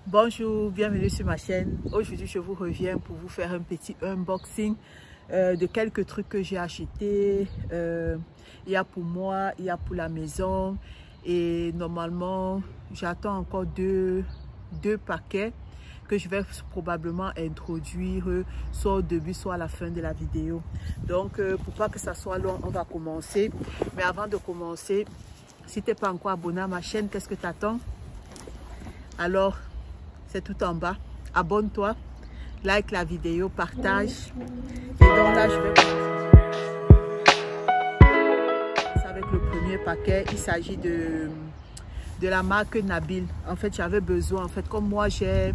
Bonjour, bienvenue sur ma chaîne. Aujourd'hui, je vous reviens pour vous faire un petit unboxing de quelques trucs que j'ai achetés. Il y a pour moi, il y a pour la maison. Et normalement, j'attends encore deux paquets que je vais probablement introduire soit au début, soit à la fin de la vidéo. Donc, pour pas que ça soit long, on va commencer. Mais avant de commencer, si tu n'es pas encore abonné à ma chaîne, qu'est-ce que tu attends? Alors, c'est tout en bas. Abonne-toi, like la vidéo, partage. Et donc là, je vais commencer avec le premier paquet. Il s'agit de la marque Nabil. En fait, j'avais besoin, comme moi, j'ai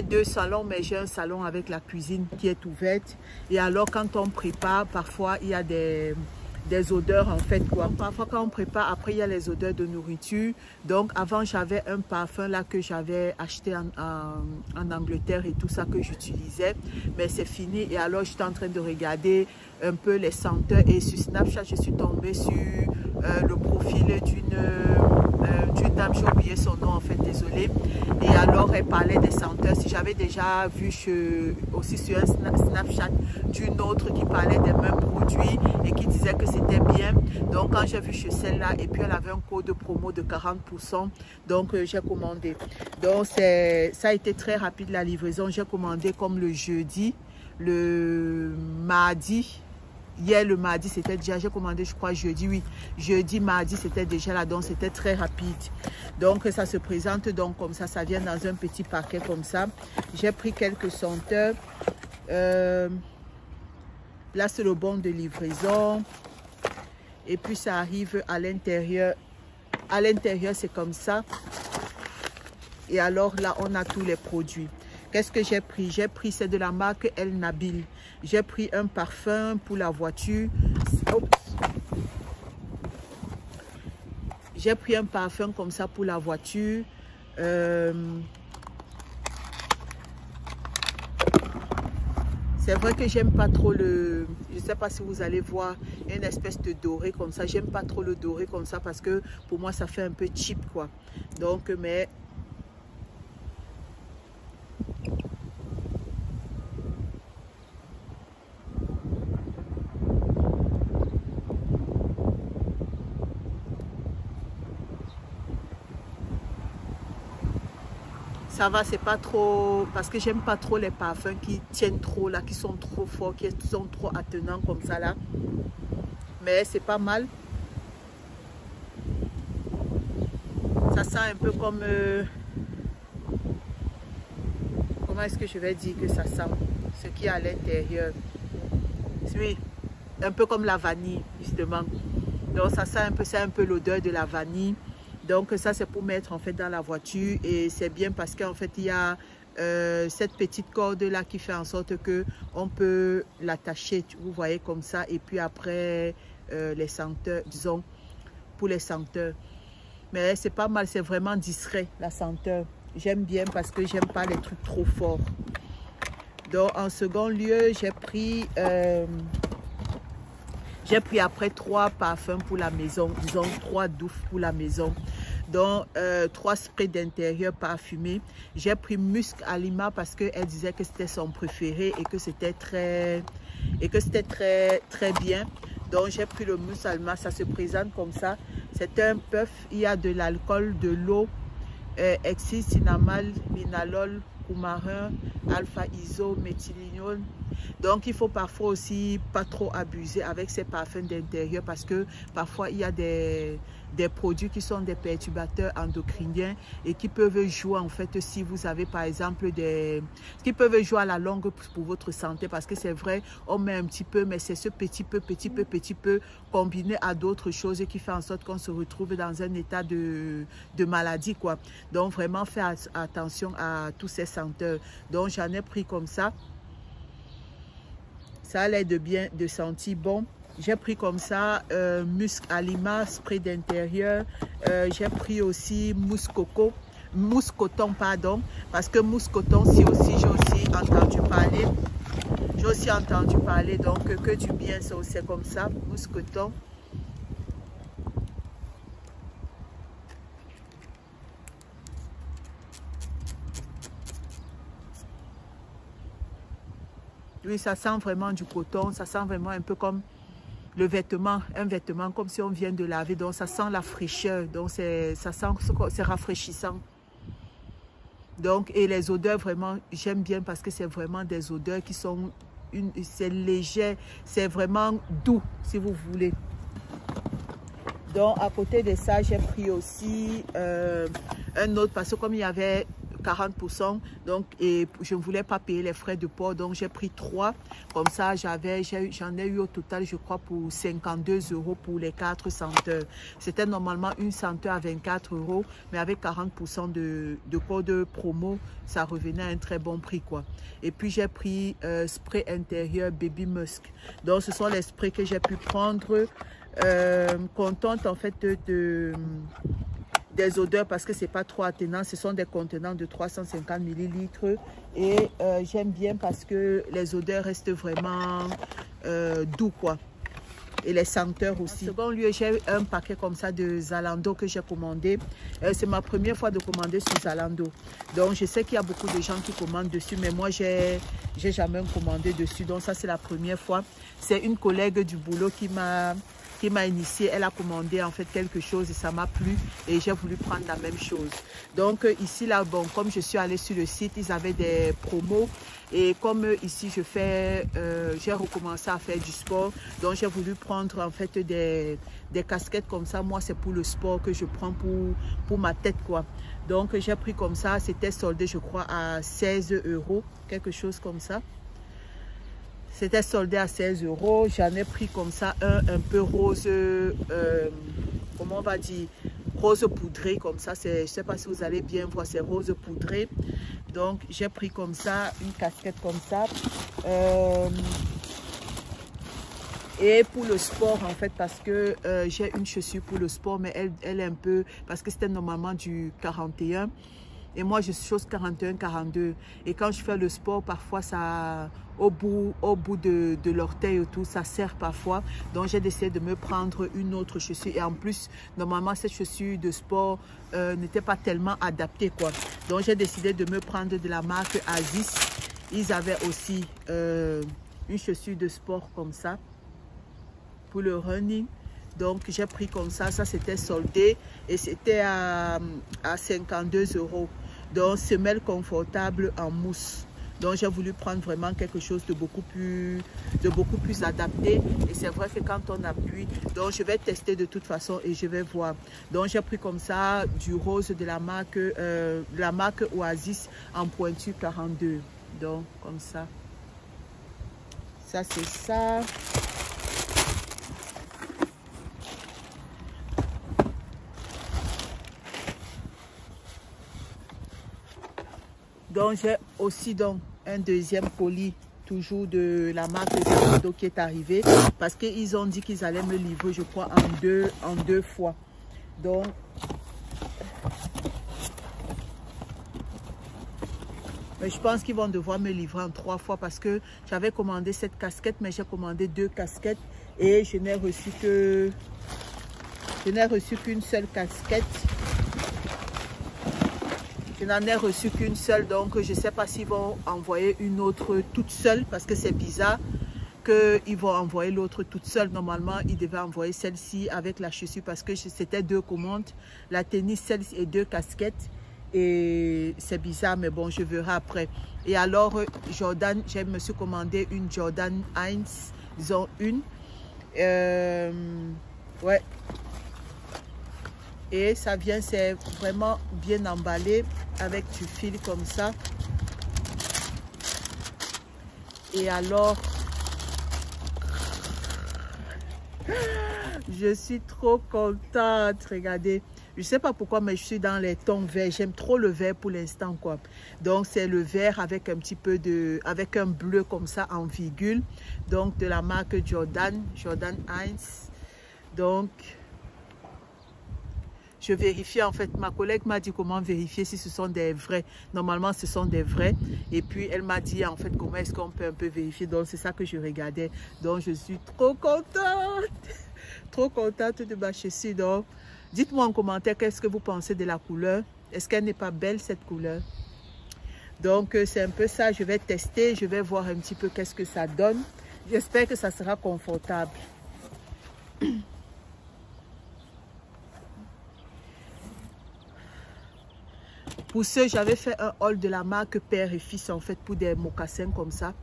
deux salons, mais j'ai un salon avec la cuisine qui est ouverte. Et alors, quand on prépare, parfois, il y a des odeurs Parfois quand on prépare, après il y a les odeurs de nourriture. Donc avant j'avais un parfum là que j'avais acheté en Angleterre et tout ça que j'utilisais, mais c'est fini. Et alors j'étais en train de regarder un peu les senteurs et sur Snapchat je suis tombée sur le profil d'une dame, j'ai oublié son nom désolée. Et alors elle parlait des senteurs. Si j'avais déjà vu aussi sur un Snapchat d'une autre qui parlait des mêmes produits et qui disait que c'était bien. Donc quand j'ai vu chez celle-là et puis elle avait un code de promo de 40%, donc j'ai commandé. Donc ça a été très rapide la livraison. J'ai commandé comme le jeudi, le mardi. Hier, le mardi, c'était déjà, j'ai commandé, je crois, jeudi, oui. Jeudi, mardi, c'était déjà là, donc c'était très rapide. Donc, ça se présente donc comme ça vient dans un petit paquet comme ça. J'ai pris quelques senteurs. Là, c'est le bon de livraison. Et puis, ça arrive à l'intérieur. À l'intérieur, c'est comme ça. Et alors, là, on a tous les produits. Qu'est-ce que j'ai pris? J'ai pris, c'est de la marque El Nabil. J'ai pris un parfum pour la voiture. J'ai pris un parfum comme ça pour la voiture. C'est vrai que j'aime pas trop le... Je sais pas si vous allez voir une espèce de doré comme ça. J'aime pas trop le doré comme ça parce que pour moi, ça fait un peu cheap, quoi. Donc, mais... ça va, c'est pas trop, parce que j'aime pas trop les parfums qui tiennent trop là, qui sont trop forts, qui sont trop attenants comme ça là. Mais c'est pas mal. Ça sent un peu comme... comment est-ce que je vais dire que ça sent? Ce qui est à l'intérieur. Oui, un peu comme la vanille, justement. Donc ça sent un peu, c'est un peu l'odeur de la vanille. Donc ça c'est pour mettre dans la voiture et c'est bien parce qu'en fait il y a cette petite corde là qui fait en sorte que on peut l'attacher, vous voyez comme ça, et puis après les senteurs, disons pour les senteurs. Mais c'est pas mal, c'est vraiment discret la senteur. J'aime bien parce que j'aime pas les trucs trop forts. Donc en second lieu j'ai pris après 3 parfums pour la maison, disons 3 douves pour la maison. Donc 3 sprays d'intérieur parfumés. J'ai pris Musc Alima parce qu'elle disait que c'était son préféré et que c'était très bien. Donc j'ai pris le Musc Alima, ça se présente comme ça. C'est un puff, il y a de l'alcool, de l'eau, exil, cinnamol, linalol, coumarin, alpha-iso, méthylinol. Donc il faut parfois aussi pas trop abuser avec ces parfums d'intérieur parce que parfois il y a des produits qui sont des perturbateurs endocriniens et qui peuvent jouer si vous avez par exemple qui peuvent jouer à la longue pour votre santé, parce que c'est vrai on met un petit peu, mais c'est ce petit peu combiné à d'autres choses qui fait en sorte qu'on se retrouve dans un état de maladie, quoi. Donc vraiment faire attention à tous ces senteurs. Donc j'en ai pris comme ça. Ça a l'air de sentir bon. J'ai pris comme ça Musc Alima, spray d'intérieur. J'ai pris aussi mousse coton, pardon. Parce que mousse coton, j'ai aussi entendu parler. J'ai aussi entendu parler, donc que du bien, c'est comme ça, mousse coton. Oui, ça sent vraiment du coton. Ça sent vraiment un peu comme le vêtement, un vêtement comme si on vient de laver. Donc, ça sent la fraîcheur. Donc, c'est rafraîchissant. Donc, et les odeurs, vraiment, j'aime bien parce que c'est vraiment des odeurs qui sont, c'est léger, c'est vraiment doux, si vous voulez. Donc, à côté de ça, j'ai pris aussi un autre, parce que comme il y avait 40%, donc, et je ne voulais pas payer les frais de port, donc j'ai pris 3. Comme ça, j'en ai eu au total, je crois, pour 52 € pour les 4 senteurs. C'était normalement une senteur à 24 €, mais avec 40% de code promo, ça revenait à un très bon prix, quoi. Et puis, j'ai pris spray intérieur Baby Musk. Donc, ce sont les sprays que j'ai pu prendre, contente en fait des odeurs parce que c'est pas trop attenant. Ce sont des contenants de 350 ml et j'aime bien parce que les odeurs restent vraiment doux, quoi. Et les senteurs aussi. En second lieu, j'ai un paquet comme ça de Zalando que j'ai commandé. C'est ma première fois de commander sur Zalando. Donc, je sais qu'il y a beaucoup de gens qui commandent dessus, mais moi, j'ai jamais commandé dessus. Donc, ça, c'est la première fois. C'est une collègue du boulot qui m'a initié. Elle a commandé en fait quelque chose et ça m'a plu et j'ai voulu prendre la même chose. Donc ici là, bon, comme je suis allée sur le site, ils avaient des promos et comme ici je fais, j'ai recommencé à faire du sport, donc j'ai voulu prendre en fait des casquettes comme ça. Moi c'est pour le sport que je prends pour ma tête, quoi. Donc j'ai pris comme ça, c'était soldé je crois à 16 €, quelque chose comme ça. C'était soldé à 16 €. J'en ai pris comme ça un peu rose, comment on va dire, rose poudré comme ça. Je ne sais pas si vous allez bien voir, c'est rose poudré. Donc j'ai pris comme ça, une casquette comme ça. Et pour le sport en fait, parce que j'ai une chaussure pour le sport, mais elle est un peu, parce que c'était normalement du 41. Et moi, je chose 41, 42. Et quand je fais le sport, parfois, ça, au bout de l'orteil et tout, ça serre parfois. Donc, j'ai décidé de me prendre une autre chaussure. Et en plus, normalement, cette chaussure de sport n'était pas tellement adaptée, quoi. Donc, j'ai décidé de me prendre de la marque Asis. Ils avaient aussi une chaussure de sport comme ça pour le running. Donc, j'ai pris comme ça. Ça, c'était soldé et c'était à 52 €. Donc, semelle confortable en mousse. Donc, j'ai voulu prendre vraiment quelque chose de beaucoup plus adapté. Et c'est vrai que quand on appuie, donc je vais tester de toute façon et je vais voir. Donc, j'ai pris comme ça du rose de la marque Oasis en pointure 42. Donc, comme ça. Ça, c'est ça. Donc, j'ai aussi donc un deuxième colis, toujours de la marque Zalando qui est arrivé. Parce qu'ils ont dit qu'ils allaient me livrer, je crois, en deux fois. Donc, mais je pense qu'ils vont devoir me livrer en 3 fois parce que j'avais commandé cette casquette, mais j'ai commandé 2 casquettes et je n'ai reçu qu'une seule casquette. Je n'en ai reçu qu'une seule, donc je ne sais pas s'ils vont envoyer une autre toute seule parce que c'est bizarre qu'ils vont envoyer l'autre toute seule. Normalement, ils devaient envoyer celle-ci avec la chaussure parce que c'était 2 commandes, la tennis, celle-ci et 2 casquettes. Et c'est bizarre, mais bon, je verrai après. Et alors, Jordan, je me suis commandé une Jordan 1, disons une. Ouais. Et ça vient, c'est vraiment bien emballé avec du fil comme ça. Et alors, je suis trop contente, regardez. Je ne sais pas pourquoi, mais je suis dans les tons verts. J'aime trop le vert pour l'instant, quoi. Donc, c'est le vert avec un petit peu avec un bleu comme ça en virgule. Donc, de la marque Jordan 1. Donc, je vérifie, en fait, ma collègue m'a dit comment vérifier si ce sont des vrais. Normalement, ce sont des vrais. Et puis, elle m'a dit, en fait, comment est-ce qu'on peut un peu vérifier. Donc, c'est ça que je regardais. Donc, je suis trop contente. Trop contente de ma chaussure. Donc, dites-moi en commentaire qu'est-ce que vous pensez de la couleur. Est-ce qu'elle n'est pas belle, cette couleur? Donc c'est un peu ça, je vais tester, je vais voir un petit peu qu'est-ce que ça donne. J'espère que ça sera confortable. Pour ceux, j'avais fait un haul de la marque Père et Fils en fait pour des mocassins comme ça.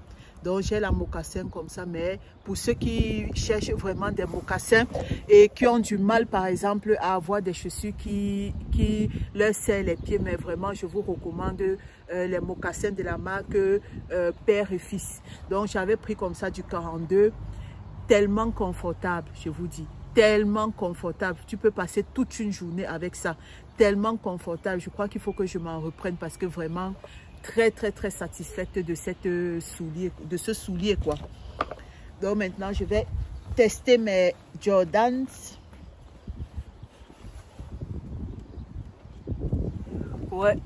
Donc j'ai la mocassin comme ça, mais pour ceux qui cherchent vraiment des mocassins et qui ont du mal par exemple à avoir des chaussures qui leur serrent les pieds, mais vraiment je vous recommande les mocassins de la marque Père et Fils. Donc j'avais pris comme ça du 42, tellement confortable, je vous dis, tellement confortable. Tu peux passer toute une journée avec ça, tellement confortable. Je crois qu'il faut que je m'en reprenne parce que vraiment très satisfaite de ce soulier quoi. Donc maintenant je vais tester mes Jordans. Ouais,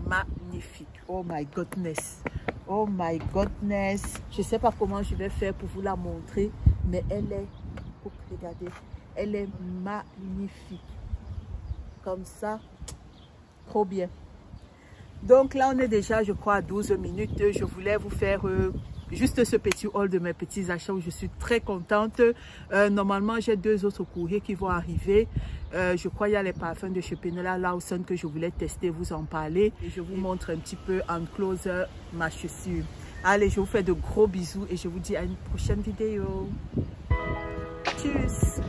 magnifique. Oh my goodness, oh my goodness. Je sais pas comment je vais faire pour vous la montrer, mais elle est, regardez, elle est magnifique comme ça, trop bien. Donc là, on est déjà, je crois, à 12 minutes. Je voulais vous faire juste ce petit haul de mes petits achats où je suis très contente. Normalement, j'ai 2 autres courriers qui vont arriver. Je crois qu'il y a les parfums de chez Penola Lawson que je voulais tester, vous en parler. Et je vous montre un petit peu en close ma chaussure. Allez, je vous fais de gros bisous et je vous dis à une prochaine vidéo. Tchuss!